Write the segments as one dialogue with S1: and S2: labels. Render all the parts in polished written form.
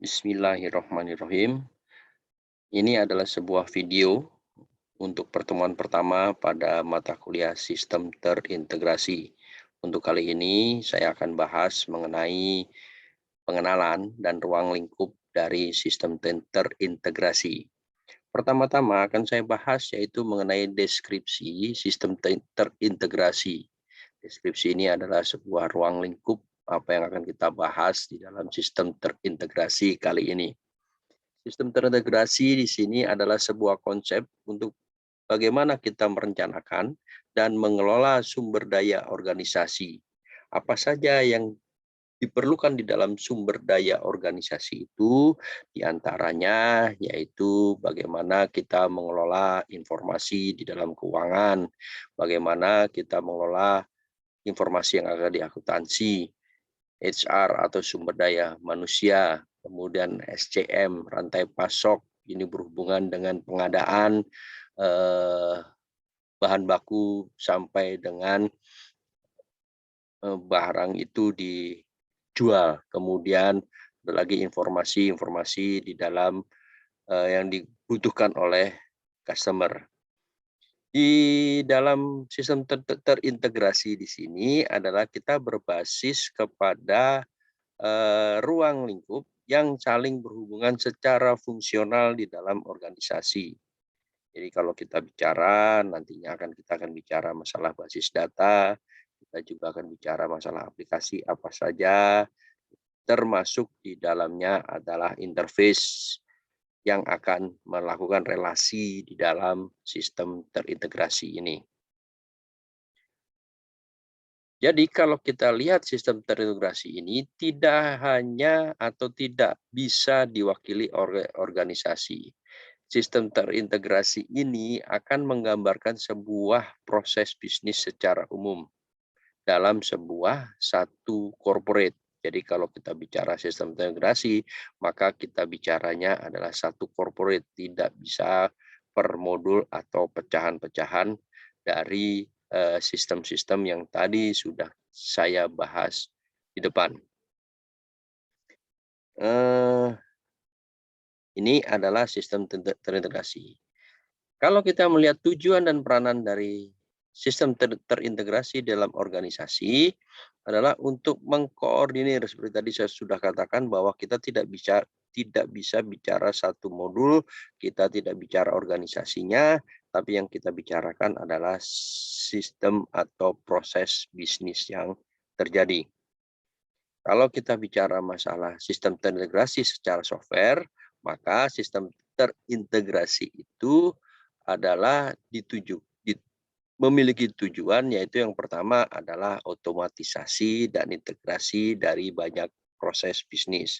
S1: Bismillahirrahmanirrahim. Ini adalah sebuah video untuk pertemuan pertama pada mata kuliah sistem terintegrasi. Untuk kali ini saya akan bahas mengenai pengenalan dan ruang lingkup dari sistem terintegrasi. Pertama-tama akan saya bahas yaitu mengenai deskripsi sistem terintegrasi. Deskripsi ini adalah sebuah ruang lingkup apa yang akan kita bahas di dalam sistem terintegrasi kali ini. Sistem terintegrasi di sini adalah sebuah konsep untuk bagaimana kita merencanakan dan mengelola sumber daya organisasi. Apa saja yang diperlukan di dalam sumber daya organisasi itu, diantaranya yaitu bagaimana kita mengelola informasi di dalam keuangan, bagaimana kita mengelola informasi yang ada di akuntansi, HR atau sumber daya manusia, kemudian SCM, rantai pasok, ini berhubungan dengan pengadaan eh, bahan baku sampai dengan barang itu dijual. Kemudian ada lagi informasi-informasi di dalam yang dibutuhkan oleh customer. Di dalam sistem terintegrasi di sini adalah kita berbasis kepada ruang lingkup yang saling berhubungan secara fungsional di dalam organisasi. Jadi kalau kita bicara nantinya kita akan bicara masalah basis data, kita juga akan bicara masalah aplikasi apa saja, termasuk di dalamnya adalah interface yang akan melakukan relasi di dalam sistem terintegrasi ini. Jadi kalau kita lihat sistem terintegrasi ini tidak hanya atau tidak bisa diwakili oleh organisasi. Sistem terintegrasi ini akan menggambarkan sebuah proses bisnis secara umum dalam satu corporate. Jadi kalau kita bicara sistem terintegrasi, maka kita bicaranya adalah satu corporate, tidak bisa per modul atau pecahan-pecahan dari sistem-sistem yang tadi sudah saya bahas di depan. Ini adalah sistem terintegrasi. Kalau kita melihat tujuan dan peranan dari sistem terintegrasi dalam organisasi adalah untuk mengkoordinir, seperti tadi saya sudah katakan bahwa kita tidak bisa bicara satu modul, kita tidak bicara organisasinya, tapi yang kita bicarakan adalah sistem atau proses bisnis yang terjadi. Kalau kita bicara masalah sistem terintegrasi secara software, maka sistem terintegrasi itu adalah memiliki tujuan, yaitu yang pertama adalah otomatisasi dan integrasi dari banyak proses bisnis.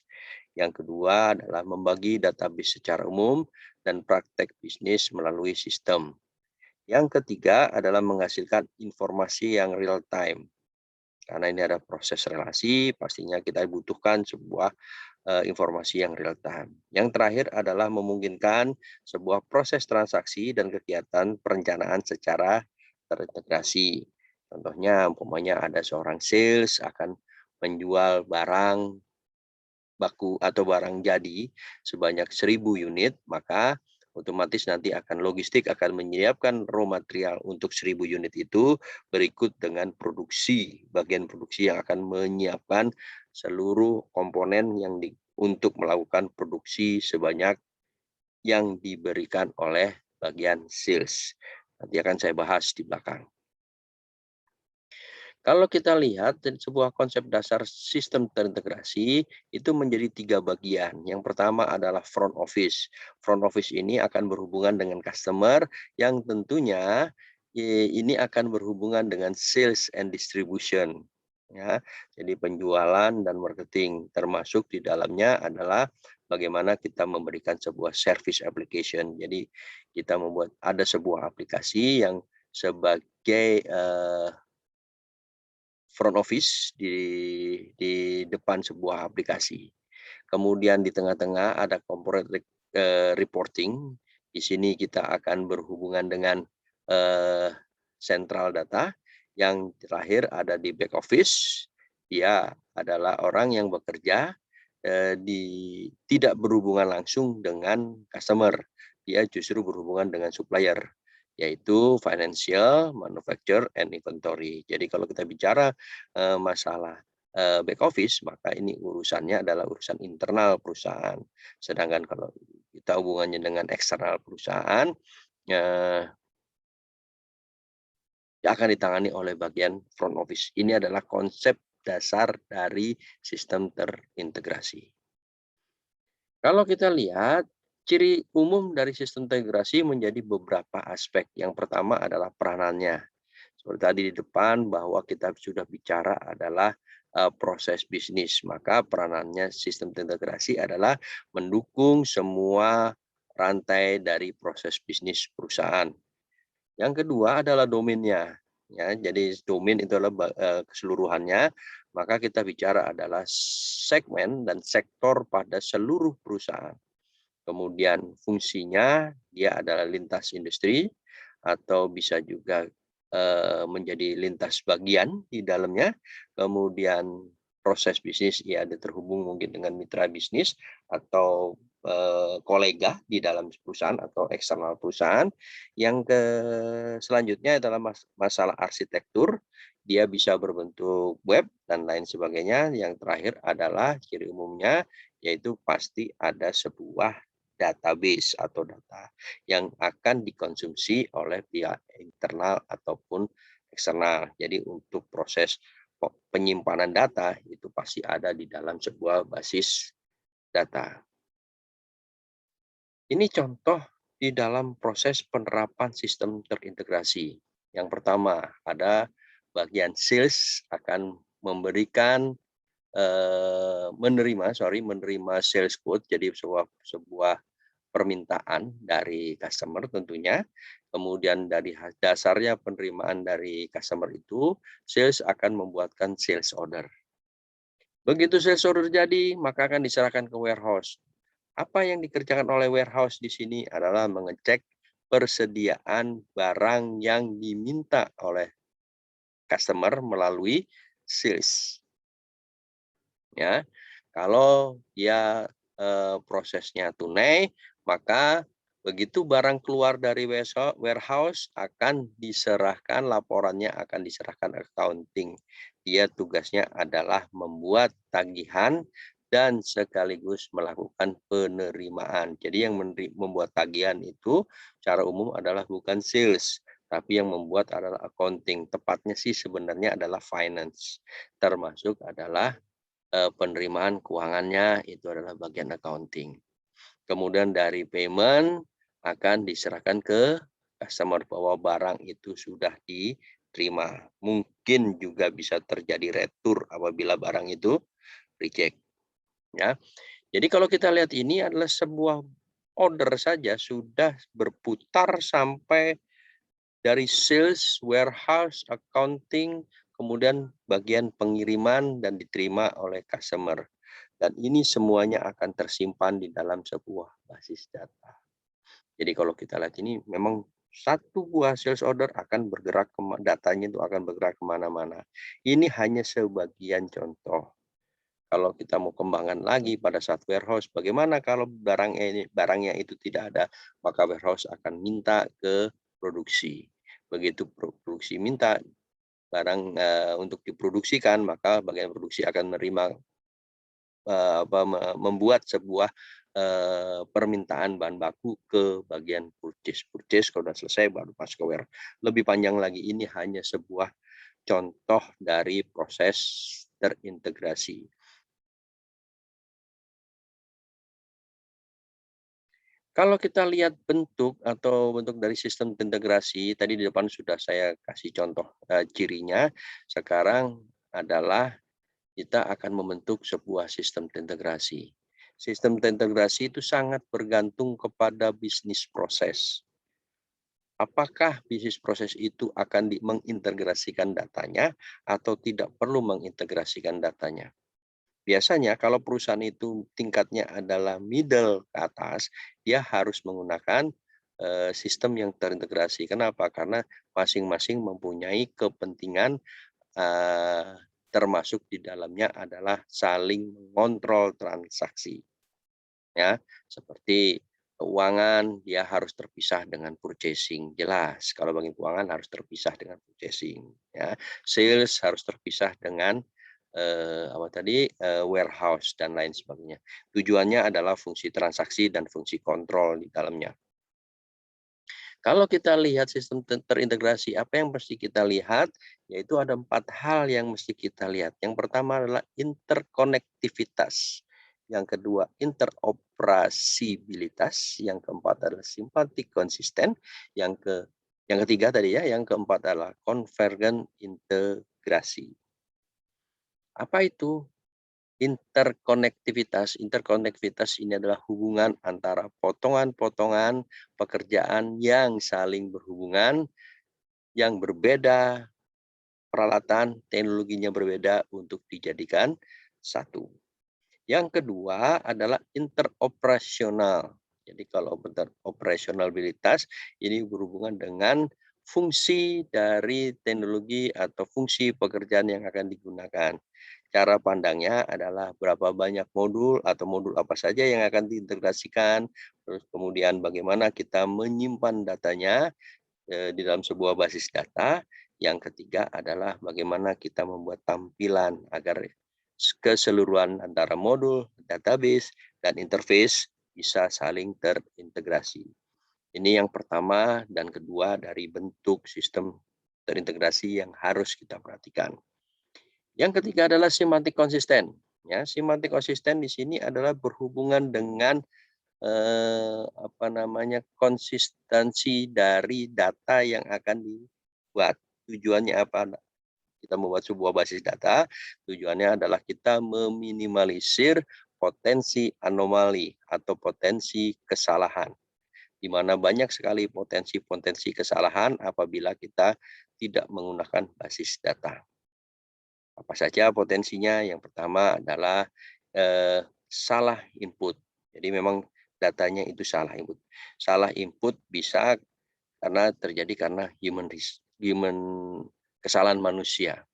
S1: Yang kedua adalah membagi database secara umum dan praktek bisnis melalui sistem. Yang ketiga adalah menghasilkan informasi yang real time. Karena ini ada proses relasi, pastinya kita butuhkan sebuah informasi yang real time. Yang terakhir adalah memungkinkan sebuah proses transaksi dan kegiatan perencanaan secara terintegrasi. Contohnya, umpamanya ada seorang sales akan menjual barang baku atau barang jadi sebanyak 1.000 unit, maka otomatis nanti logistik akan menyiapkan raw material untuk 1.000 unit itu berikut dengan bagian produksi yang akan menyiapkan seluruh komponen untuk melakukan produksi sebanyak yang diberikan oleh bagian sales. Nanti akan saya bahas di belakang. Kalau kita lihat dari sebuah konsep dasar sistem terintegrasi itu menjadi 3 bagian. Yang pertama adalah front office. Front office ini akan berhubungan dengan customer yang tentunya ini akan berhubungan dengan sales and distribution. Ya, jadi penjualan dan marketing, termasuk di dalamnya adalah bagaimana kita memberikan sebuah service application. Jadi kita ada sebuah aplikasi yang sebagai front office di depan sebuah aplikasi. Kemudian di tengah-tengah ada corporate reporting. Di sini kita akan berhubungan dengan central data. Yang terakhir ada di back office. Dia adalah orang yang bekerja tidak berhubungan langsung dengan customer, dia justru berhubungan dengan supplier, yaitu financial, manufacture, and inventory. Jadi kalau kita bicara masalah back office, maka ini urusannya adalah urusan internal perusahaan. Sedangkan kalau kita hubungannya dengan eksternal perusahaan, eh, akan ditangani oleh bagian front office. Ini adalah konsep dasar dari sistem terintegrasi. Kalau kita lihat, ciri umum dari sistem integrasi menjadi beberapa aspek. Yang pertama adalah peranannya. Seperti tadi di depan bahwa kita sudah bicara adalah proses bisnis, maka peranannya sistem integrasi adalah mendukung semua rantai dari proses bisnis perusahaan. Yang kedua adalah domainnya, ya. Jadi domain itu adalah keseluruhannya, maka kita bicara adalah segmen dan sektor pada seluruh perusahaan. Kemudian fungsinya dia adalah lintas industri atau bisa juga menjadi lintas bagian di dalamnya. Kemudian proses bisnis ia ada terhubung mungkin dengan mitra bisnis atau kolega di dalam perusahaan atau eksternal perusahaan. Selanjutnya adalah masalah arsitektur, dia bisa berbentuk web dan lain sebagainya. Yang terakhir adalah ciri umumnya, yaitu pasti ada sebuah database atau data yang akan dikonsumsi oleh pihak internal ataupun eksternal. Jadi untuk proses penyimpanan data itu pasti ada di dalam sebuah basis data. Ini contoh di dalam proses penerapan sistem terintegrasi. Yang pertama, ada bagian sales akan memberikan menerima sales quote, jadi sebuah permintaan dari customer tentunya. Kemudian dari dasarnya penerimaan dari customer itu, sales akan membuatkan sales order. Begitu sales order jadi, maka akan diserahkan ke warehouse. Apa yang dikerjakan oleh warehouse di sini adalah mengecek persediaan barang yang diminta oleh customer melalui sales. Ya, kalau dia prosesnya tunai, maka begitu barang keluar dari warehouse akan diserahkan, laporannya akan diserahkan accounting. Dia tugasnya adalah membuat tagihan dan sekaligus melakukan penerimaan. Jadi yang membuat tagihan itu secara umum adalah bukan sales, tapi yang membuat adalah accounting. Tepatnya sih sebenarnya adalah finance, termasuk adalah penerimaan keuangannya itu adalah bagian accounting. Kemudian dari payment akan diserahkan ke customer bahwa barang itu sudah diterima. Mungkin juga bisa terjadi retur apabila barang itu reject. Ya. Jadi kalau kita lihat ini adalah sebuah order saja sudah berputar sampai dari sales, warehouse, accounting, kemudian bagian pengiriman dan diterima oleh customer. Dan ini semuanya akan tersimpan di dalam sebuah basis data. Jadi kalau kita lihat ini memang satu buah sales order akan bergerak, datanya itu akan bergerak kemana-mana. Ini hanya sebagian contoh. Kalau kita mau kembangkan lagi pada saat warehouse, bagaimana kalau barangnya itu tidak ada, maka warehouse akan minta ke produksi. Begitu produksi minta barang untuk diproduksikan, maka bagian produksi akan menerima membuat sebuah permintaan bahan baku ke bagian purchase. Purchase kalau sudah selesai baru pas ke warehouse. Lebih panjang lagi, ini hanya sebuah contoh dari proses terintegrasi. Kalau kita lihat bentuk atau bentuk dari sistem integrasi, tadi di depan sudah saya kasih contoh cirinya. Sekarang adalah kita akan membentuk sebuah sistem integrasi. Sistem integrasi itu sangat bergantung kepada bisnis proses. Apakah bisnis proses itu akan mengintegrasikan datanya atau tidak perlu mengintegrasikan datanya? Biasanya kalau perusahaan itu tingkatnya adalah middle ke atas, dia harus menggunakan sistem yang terintegrasi. Kenapa? Karena masing-masing mempunyai kepentingan termasuk di dalamnya adalah saling mengontrol transaksi. Ya, seperti keuangan dia harus terpisah dengan purchasing, jelas kalau bagian keuangan harus terpisah dengan purchasing, ya. Sales harus terpisah dengan apa tadi, warehouse dan lain sebagainya. Tujuannya adalah fungsi transaksi dan fungsi kontrol di dalamnya. Kalau kita lihat sistem terintegrasi, apa yang mesti kita lihat? Yaitu ada 4 hal yang mesti kita lihat. Yang pertama adalah interkonektivitas, yang kedua interoperasibilitas, yang keempat adalah simpatik konsisten, yang ketiga tadi ya, yang keempat adalah konvergen integrasi. Apa itu? Interkonektivitas ini adalah hubungan antara potongan-potongan pekerjaan yang saling berhubungan, yang berbeda, peralatan teknologinya berbeda untuk dijadikan satu. Yang kedua adalah interoperasional. Jadi kalau interoperasionalitas ini berhubungan dengan fungsi dari teknologi atau fungsi pekerjaan yang akan digunakan. Cara pandangnya adalah berapa banyak modul atau modul apa saja yang akan diintegrasikan, terus kemudian bagaimana kita menyimpan datanya di dalam sebuah basis data. Yang ketiga adalah bagaimana kita membuat tampilan agar keseluruhan antara modul, database, dan interface bisa saling terintegrasi. Ini yang pertama dan kedua dari bentuk sistem terintegrasi yang harus kita perhatikan. Yang ketiga adalah semantik konsisten. Ya, semantik konsisten di sini adalah berhubungan dengan konsistensi dari data yang akan dibuat. Tujuannya apa? Kita membuat sebuah basis data, tujuannya adalah kita meminimalisir potensi anomali atau potensi kesalahan, di mana banyak sekali potensi-potensi kesalahan apabila kita tidak menggunakan basis data. Apa saja potensinya? Yang pertama adalah salah input. Jadi memang datanya itu salah input. Salah input bisa karena human kesalahan manusia.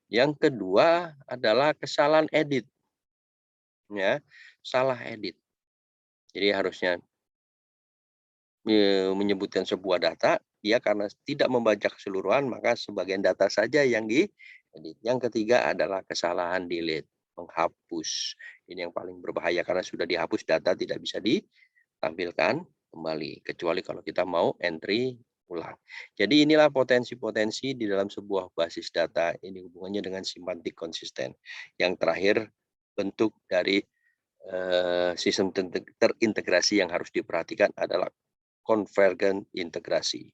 S1: Yang kedua adalah kesalahan edit, ya, salah edit. Jadi harusnya menyebutkan sebuah data, dia karena tidak membaca keseluruhan, maka sebagian data saja yang diedit. Yang ketiga adalah kesalahan delete, menghapus. Ini yang paling berbahaya karena sudah dihapus data tidak bisa ditampilkan kembali, kecuali kalau kita mau entry ulang. Jadi inilah potensi-potensi di dalam sebuah basis data. Ini hubungannya dengan simantik konsisten. Yang terakhir, bentuk dari sistem terintegrasi yang harus diperhatikan adalah konvergen integrasi.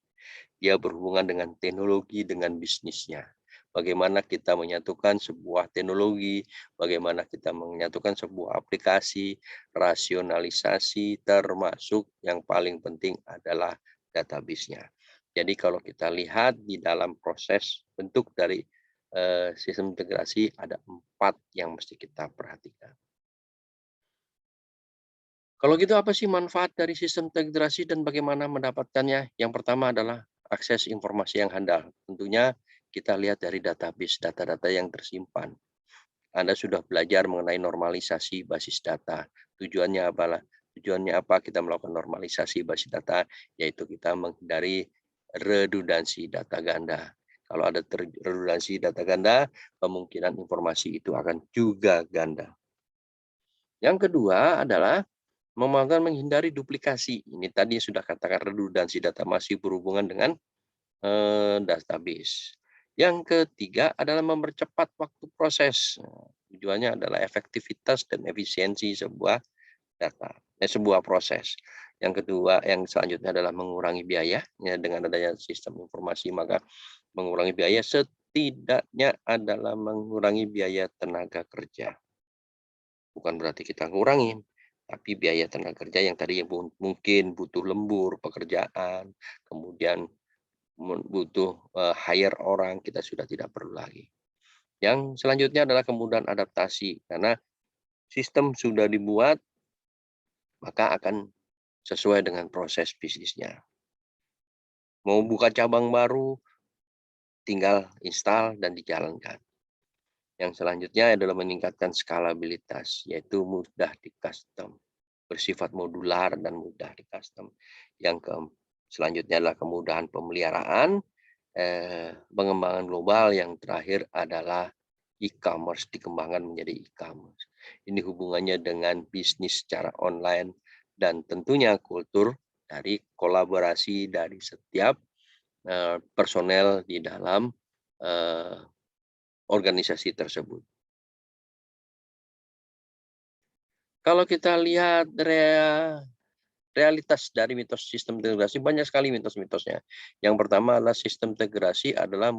S1: Dia berhubungan dengan teknologi dengan bisnisnya. Bagaimana kita menyatukan sebuah teknologi, bagaimana kita menyatukan sebuah aplikasi, rasionalisasi, termasuk yang paling penting adalah database-nya. Jadi kalau kita lihat di dalam proses bentuk dari sistem integrasi ada 4 yang mesti kita perhatikan. Kalau gitu apa sih manfaat dari sistem integrasi dan bagaimana mendapatkannya? Yang pertama adalah akses informasi yang handal. Tentunya kita lihat dari database, data-data yang tersimpan. Anda sudah belajar mengenai normalisasi basis data. Tujuannya apalah? Tujuannya apa kita melakukan normalisasi basis data? Yaitu kita menghindari redundansi data ganda. Kalau ada redundansi data ganda, kemungkinan informasi itu akan juga ganda. Yang kedua adalah menghindari duplikasi. Ini tadi sudah katakan redundansi data masih berhubungan dengan database. Yang ketiga adalah mempercepat waktu proses. Tujuannya adalah efektivitas dan efisiensi sebuah sebuah proses. Yang kedua, yang selanjutnya adalah mengurangi biaya. Ya, dengan adanya sistem informasi maka mengurangi biaya setidaknya adalah mengurangi biaya tenaga kerja. Bukan berarti kita ngurangi, tapi biaya tenaga kerja yang tadi mungkin butuh lembur pekerjaan, kemudian butuh hire orang, kita sudah tidak perlu lagi. Yang selanjutnya adalah kemudahan adaptasi, karena sistem sudah dibuat, maka akan sesuai dengan proses bisnisnya. Mau buka cabang baru, tinggal install dan dijalankan. Yang selanjutnya adalah meningkatkan skalabilitas, yaitu mudah di-custom, bersifat modular dan mudah di-custom. Selanjutnya adalah kemudahan pemeliharaan, pengembangan global, yang terakhir adalah e-commerce, dikembangkan menjadi e-commerce. Ini hubungannya dengan bisnis secara online dan tentunya kultur dari kolaborasi dari setiap personel di dalam organisasi tersebut. Kalau kita lihat realitas dari mitos sistem integrasi, banyak sekali mitos-mitosnya. Yang pertama adalah sistem integrasi adalah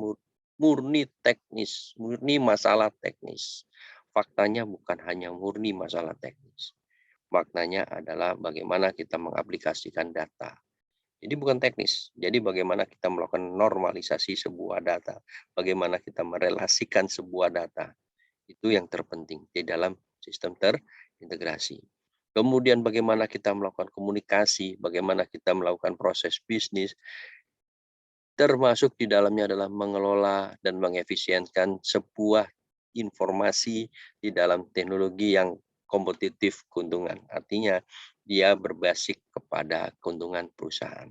S1: murni teknis, murni masalah teknis. Faktanya bukan hanya murni masalah teknis. Maknanya adalah bagaimana kita mengaplikasikan data. Jadi bukan teknis. Jadi bagaimana kita melakukan normalisasi sebuah data, bagaimana kita merelasikan sebuah data. Itu yang terpenting di dalam sistem terintegrasi. Kemudian bagaimana kita melakukan komunikasi, bagaimana kita melakukan proses bisnis, termasuk di dalamnya adalah mengelola dan mengefisienkan sebuah informasi di dalam teknologi yang kompetitif keuntungan. Artinya dia berbasis kepada keuntungan perusahaan.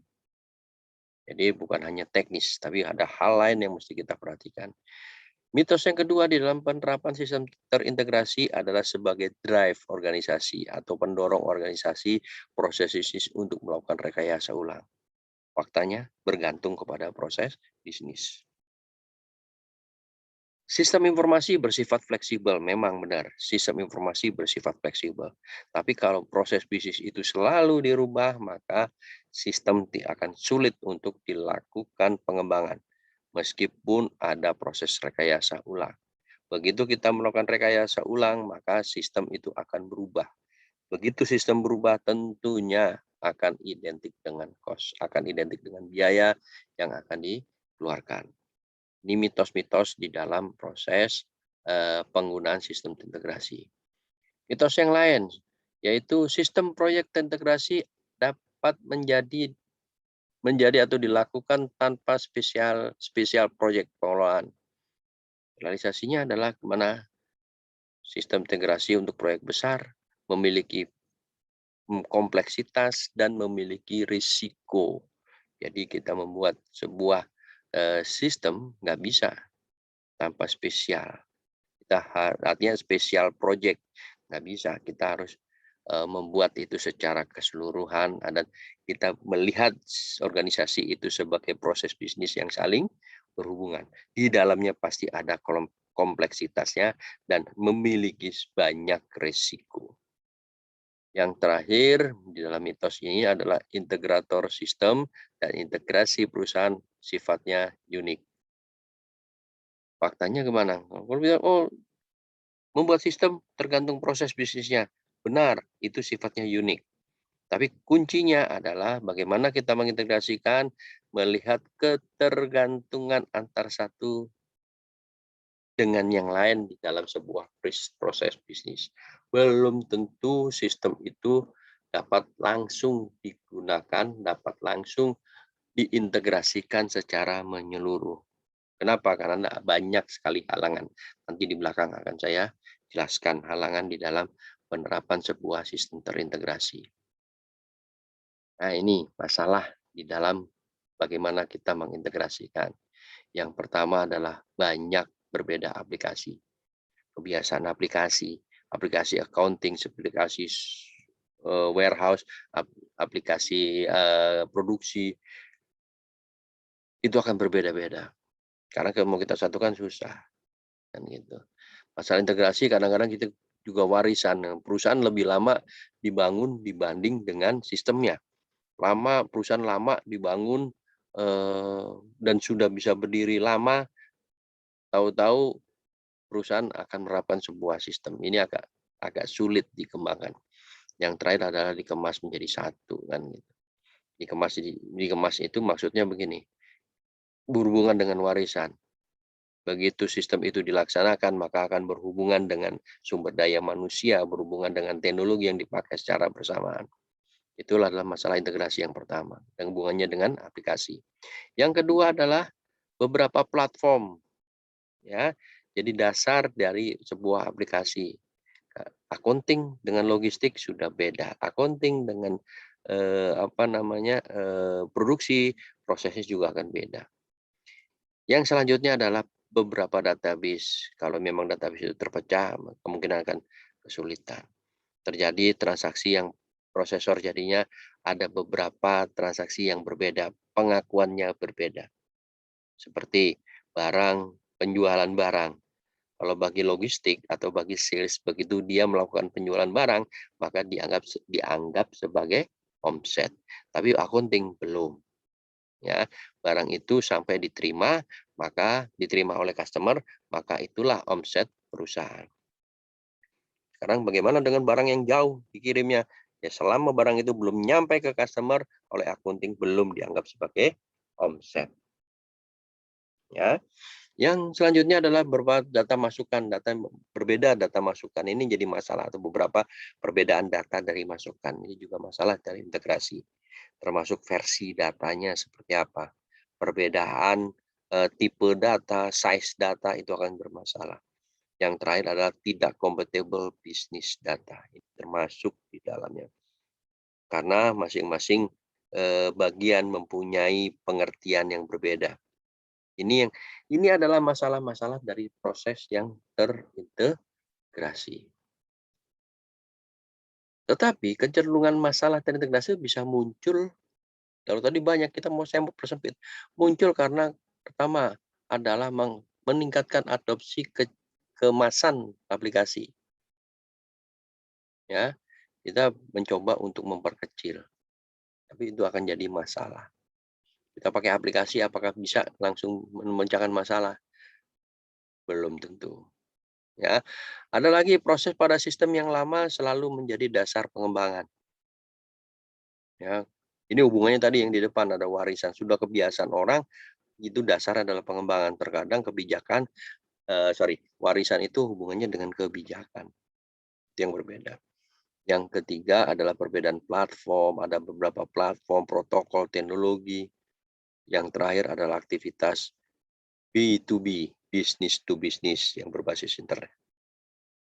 S1: Jadi bukan hanya teknis, tapi ada hal lain yang mesti kita perhatikan. Mitos yang kedua di dalam penerapan sistem terintegrasi adalah sebagai drive organisasi atau pendorong organisasi proses bisnis untuk melakukan rekayasa ulang. Faktanya bergantung kepada proses bisnis. Sistem informasi bersifat fleksibel, memang benar. Sistem informasi bersifat fleksibel. Tapi kalau proses bisnis itu selalu dirubah, maka sistem akan sulit untuk dilakukan pengembangan. Meskipun ada proses rekayasa ulang. Begitu kita melakukan rekayasa ulang, maka sistem itu akan berubah. Begitu sistem berubah, tentunya akan identik dengan cost, akan identik dengan biaya yang akan dikeluarkan. Ini mitos-mitos di dalam proses penggunaan sistem integrasi. Mitos yang lain, yaitu sistem proyek integrasi dapat menjadi atau dilakukan tanpa spesial proyek pengelolaan. Realisasinya adalah kemana sistem integrasi untuk proyek besar memiliki kompleksitas dan memiliki risiko. Jadi kita membuat sebuah sistem nggak bisa tanpa spesial. Artinya spesial project nggak bisa. Kita harus membuat itu secara keseluruhan dan kita melihat organisasi itu sebagai proses bisnis yang saling berhubungan. Di dalamnya pasti ada kompleksitasnya dan memiliki banyak risiko. Yang terakhir di dalam mitos ini adalah integrator sistem dan integrasi perusahaan sifatnya unik. Faktanya gimana? Kalau bilang, oh, membuat sistem tergantung proses bisnisnya. Benar, itu sifatnya unik. Tapi kuncinya adalah bagaimana kita mengintegrasikan, melihat ketergantungan antar satu dengan yang lain di dalam sebuah proses bisnis. Belum tentu sistem itu dapat langsung digunakan, dapat langsung diintegrasikan secara menyeluruh. Kenapa? Karena banyak sekali halangan. Nanti di belakang akan saya jelaskan halangan di dalam penerapan sebuah sistem terintegrasi. Nah, ini masalah di dalam bagaimana kita mengintegrasikan. Yang pertama adalah banyak berbeda aplikasi. Kebiasaan aplikasi, aplikasi accounting, aplikasi warehouse, aplikasi produksi, itu akan berbeda-beda. Karena kalau mau kita satukan susah. Kan gitu. Masalah integrasi kadang-kadang kita juga warisan. Perusahaan lebih lama dibangun dibanding dengan sistemnya. Perusahaan lama dibangun dan sudah bisa berdiri lama, tahu-tahu perusahaan akan menerapkan sebuah sistem. Ini agak sulit dikembangkan. Yang terakhir adalah dikemas menjadi satu kan gitu. Dikemas itu maksudnya begini, berhubungan dengan warisan. Begitu sistem itu dilaksanakan, maka akan berhubungan dengan sumber daya manusia, berhubungan dengan teknologi yang dipakai secara bersamaan. Itulah adalah masalah integrasi yang pertama, dan hubungannya dengan aplikasi. Yang kedua adalah beberapa platform, ya. Jadi dasar dari sebuah aplikasi. Accounting dengan logistik sudah beda. Accounting dengan, produksi, prosesnya juga akan beda. Yang selanjutnya adalah beberapa database. Kalau memang database itu terpecah, kemungkinan akan kesulitan. Terjadi transaksi yang prosesor jadinya ada beberapa transaksi yang berbeda, pengakuannya berbeda. Seperti barang, penjualan barang. Kalau bagi logistik atau bagi sales, begitu dia melakukan penjualan barang, maka dianggap sebagai omset. Tapi accounting belum. Ya, barang itu sampai diterima, maka diterima oleh customer, maka itulah omset perusahaan. Sekarang bagaimana dengan barang yang jauh dikirimnya? Ya, selama barang itu belum nyampe ke customer, oleh accounting belum dianggap sebagai omset. Ya. Yang selanjutnya adalah beberapa data masukan, berbeda data masukan ini jadi masalah atau beberapa perbedaan data dari masukan. Ini juga masalah dari integrasi. Termasuk versi datanya seperti apa. Perbedaan tipe data, size data itu akan bermasalah. Yang terakhir adalah tidak compatible business data. Ini termasuk di dalamnya. Karena masing-masing bagian mempunyai pengertian yang berbeda. Ini adalah masalah-masalah dari proses yang terintegrasi. Tetapi kecenderungan masalah terintegrasi bisa muncul, kalau tadi banyak saya mau persempit, muncul karena pertama adalah meningkatkan adopsi kemasan aplikasi. Ya, kita mencoba untuk memperkecil, tapi itu akan jadi masalah. Kita pakai aplikasi apakah bisa langsung memecahkan masalah? Belum tentu. Ya, ada lagi proses pada sistem yang lama selalu menjadi dasar pengembangan. Ya, ini hubungannya tadi yang di depan ada warisan, sudah kebiasaan orang, itu dasar adalah pengembangan. Terkadang warisan itu hubungannya dengan kebijakan, itu yang berbeda. Yang ketiga adalah perbedaan platform, ada beberapa platform, protokol, teknologi. Yang terakhir adalah aktivitas B2B, business to business yang berbasis internet.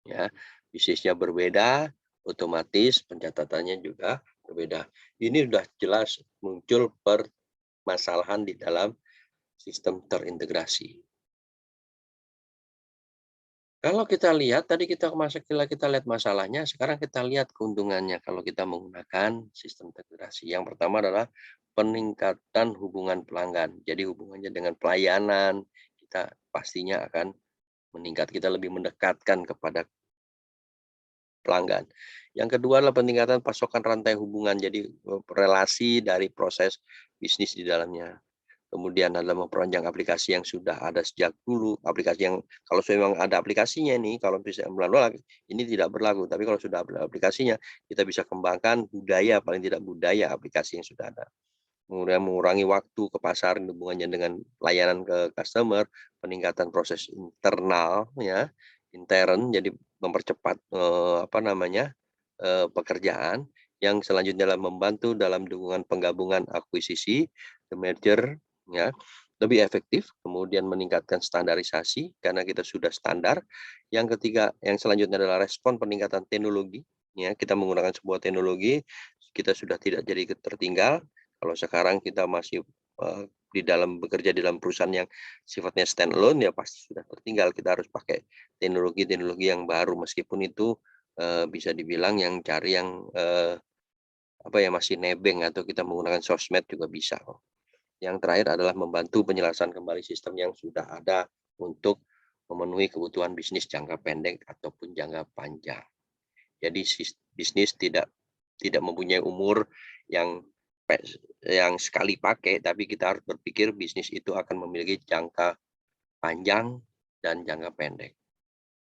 S1: Ya, bisnisnya berbeda, otomatis pencatatannya juga berbeda. Ini sudah jelas muncul permasalahan di dalam sistem terintegrasi. Kalau kita lihat, tadi kita lihat masalahnya, sekarang kita lihat keuntungannya kalau kita menggunakan sistem terintegrasi. Yang pertama adalah peningkatan hubungan pelanggan. Jadi hubungannya dengan pelayanan, kita pastinya akan meningkat. Kita lebih mendekatkan kepada pelanggan. Yang kedua adalah peningkatan pasokan rantai hubungan, jadi relasi dari proses bisnis di dalamnya. Kemudian adalah memperpanjang aplikasi yang sudah ada sejak dulu, aplikasi yang kalau memang ada aplikasinya nih, kalau bisa melalui ini tidak berlaku, tapi kalau sudah ada aplikasinya, kita bisa kembangkan budaya, paling tidak budaya aplikasi yang sudah ada. Kemudian mengurangi waktu ke pasar, hubungannya dengan layanan ke customer, peningkatan proses internal, ya, intern, jadi mempercepat pekerjaan. Yang selanjutnya adalah membantu dalam dukungan penggabungan akuisisi, merger, ya, lebih efektif, kemudian meningkatkan standarisasi karena kita sudah standar. Yang ketiga, yang selanjutnya adalah respon peningkatan teknologi, ya, kita menggunakan sebuah teknologi, kita sudah tidak jadi tertinggal. Kalau sekarang kita masih bekerja di dalam perusahaan yang sifatnya standalone, ya pasti sudah tertinggal. Kita harus pakai teknologi-teknologi yang baru, meskipun itu bisa dibilang yang cari yang masih nebeng atau kita menggunakan sosmed juga bisa. Yang terakhir adalah membantu penyelesaian kembali sistem yang sudah ada untuk memenuhi kebutuhan bisnis jangka pendek ataupun jangka panjang. Jadi bisnis tidak mempunyai umur yang sekali pakai, tapi kita harus berpikir bisnis itu akan memiliki jangka panjang dan jangka pendek.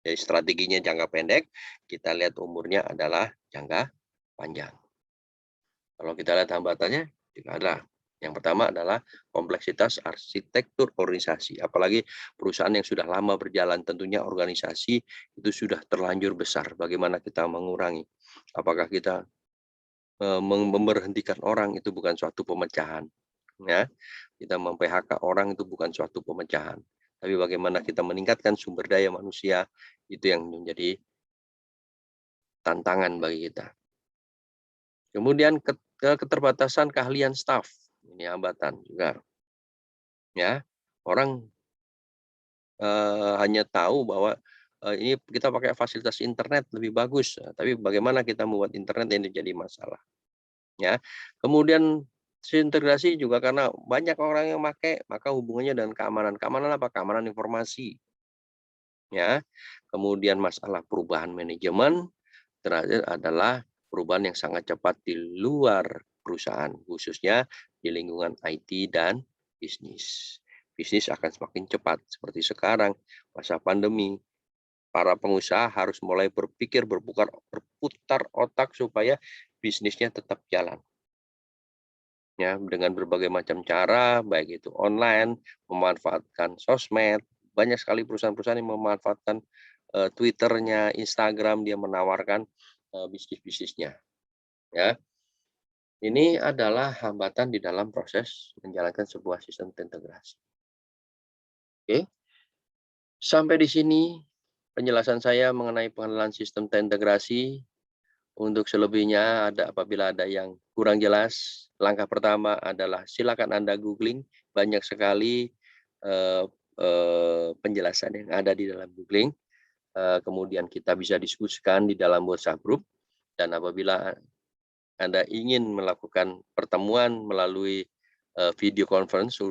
S1: Jadi strateginya jangka pendek, kita lihat umurnya adalah jangka panjang. Kalau kita lihat hambatannya juga ada. Yang pertama adalah kompleksitas arsitektur organisasi. Apalagi perusahaan yang sudah lama berjalan, tentunya organisasi itu sudah terlanjur besar. Bagaimana kita mengurangi? Apakah kita memberhentikan orang itu bukan suatu pemecahan, ya? Kita mem-PHK orang itu bukan suatu pemecahan. tapi bagaimana kita meningkatkan sumber daya manusia, itu yang menjadi tantangan bagi kita. Kemudian keterbatasan keahlian staf, ini hambatan juga, ya. Orang hanya tahu bahwa, ini kita pakai fasilitas internet lebih bagus, tapi bagaimana kita membuat internet ini jadi masalah, ya. Kemudian integrasi juga karena banyak orang yang pakai, maka hubungannya dengan keamanan. Keamanan apa? Keamanan informasi, ya. Kemudian masalah perubahan manajemen, terakhir adalah perubahan yang sangat cepat di luar perusahaan, khususnya di lingkungan IT dan bisnis. Bisnis akan semakin cepat, seperti sekarang, masa pandemi. Para pengusaha harus mulai berputar otak supaya bisnisnya tetap jalan. Ya, dengan berbagai macam cara, baik itu online, memanfaatkan sosmed, banyak sekali perusahaan-perusahaan yang memanfaatkan Twitter-nya, Instagram, dia menawarkan bisnis-bisnisnya. Ya, ini adalah hambatan di dalam proses menjalankan sebuah sistem integrasi. Oke, sampai di sini penjelasan saya mengenai pengenalan sistem terintegrasi. Untuk selebihnya apabila ada yang kurang jelas, langkah pertama adalah silakan Anda googling, banyak sekali eh, penjelasan yang ada di dalam googling. Kemudian kita bisa diskusikan di dalam WhatsApp group, dan apabila Anda ingin melakukan pertemuan melalui video conference,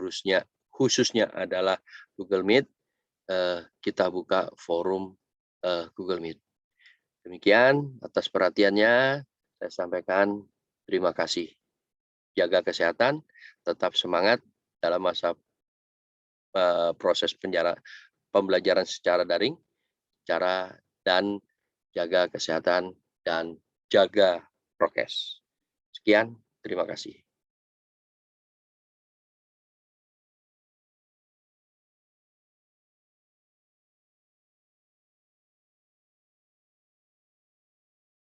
S1: khususnya adalah Google Meet, kita buka forum Google Meet. Demikian atas perhatiannya, saya sampaikan terima kasih. Jaga kesehatan, tetap semangat dalam masa proses pembelajaran secara daring, dan jaga kesehatan dan jaga prokes. Sekian, terima kasih.